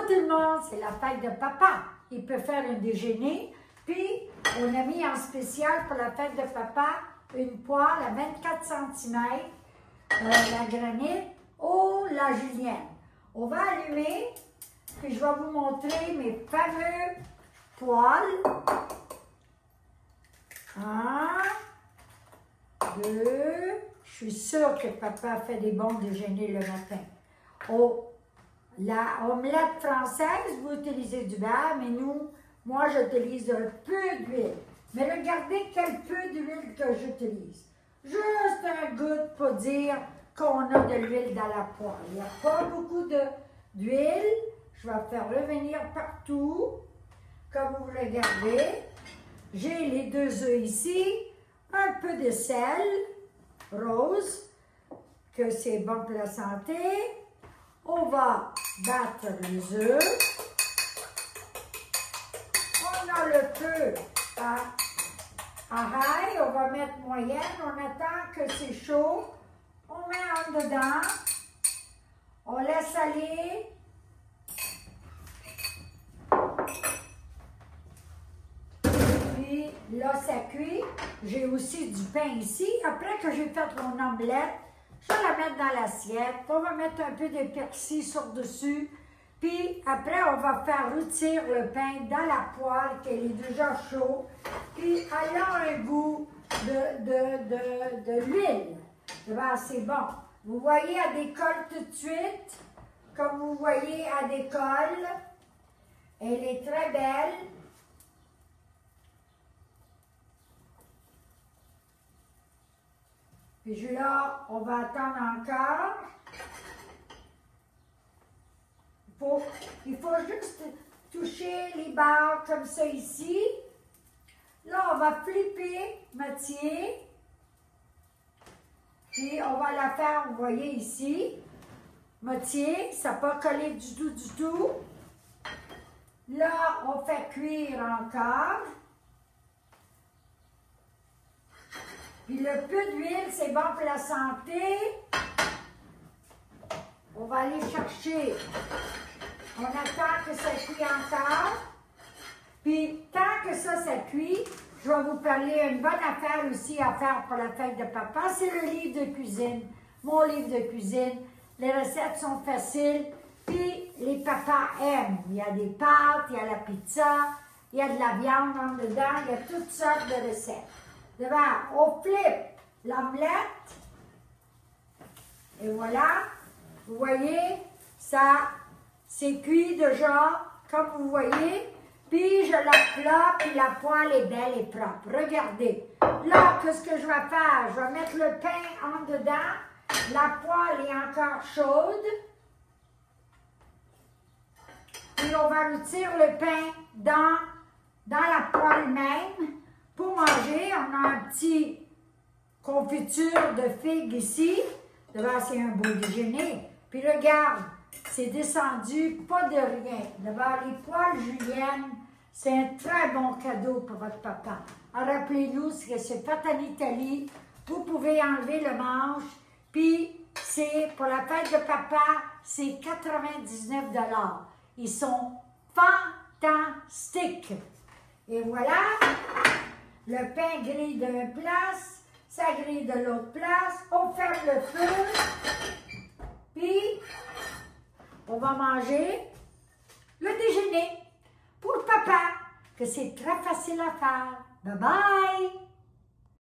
tout le monde, c'est la fête de papa. Il peut faire un déjeuner. Puis, on a mis en spécial pour la fête de papa une poêle à 24 cm, la granite, ou la julienne. On va allumer, puis je vais vous montrer mes fameux poêles. 1, 2, je suis sûre que papa fait des bons déjeuners le matin. Oh, la omelette française, vous utilisez du beurre, mais moi j'utilise un peu d'huile. Mais regardez quel peu d'huile que j'utilise. Juste un goutte pour dire qu'on a de l'huile dans la poêle. Il n'y a pas beaucoup d'huile. Je vais faire revenir partout, comme vous regardez. J'ai les 2 œufs ici, un peu de sel rose, que c'est bon pour la santé. On va battre les œufs. On a le feu à high, on va mettre moyenne. On attend que c'est chaud. On met en dedans. On laisse aller. Puis là, ça cuit. J'ai aussi du pain ici. Après que j'ai fait mon omelette, je vais la mettre dans l'assiette. On va mettre un peu de persil sur-dessus. Puis après, on va faire rôtir le pain dans la poêle qui est déjà chaud. Puis elle a un goût de l'huile. C'est bon. Vous voyez, elle décolle tout de suite. Comme vous voyez, elle décolle. Elle est très belle. Puis là, on va attendre encore. Il faut juste toucher les barres comme ça ici. Là, on va flipper moitié. Puis, on va la faire, vous voyez ici, moitié. Ça n'a pas collé du tout, du tout. Là, on fait cuire encore. Puis, le peu d'huile, c'est bon pour la santé. On va aller chercher. On attend que ça cuit encore. Puis, tant que ça cuit, je vais vous parler d'une bonne affaire aussi à faire pour la fête de papa. C'est le livre de cuisine, mon livre de cuisine. Les recettes sont faciles, puis les papas aiment. Il y a des pâtes, il y a la pizza, il y a de la viande en dedans, il y a toutes sortes de recettes. Devant, on flippe l'omelette. Et voilà, vous voyez, ça, c'est cuit déjà, comme vous voyez. Puis je la flotte, puis la poêle est belle et propre. Regardez. Là, qu'est-ce que je vais faire? Je vais mettre le pain en dedans. La poêle est encore chaude. Puis on va rôtir le pain dans la poêle même. Pour manger, on a un petit confiture de figues ici. Devant, c'est un beau déjeuner. Puis regarde, c'est descendu, pas de rien. Devant les poêles juliennes, c'est un très bon cadeau pour votre papa. Alors, rappelez-nous que c'est fait en Italie. Vous pouvez enlever le manche. Puis, c'est pour la fête de papa, c'est 99 $. Ils sont fantastiques. Et voilà, le pain grille d'une place, ça grille de l'autre place. On ferme le feu. Puis, on va manger le déjeuner pour papa, que c'est très facile à faire. Bye bye!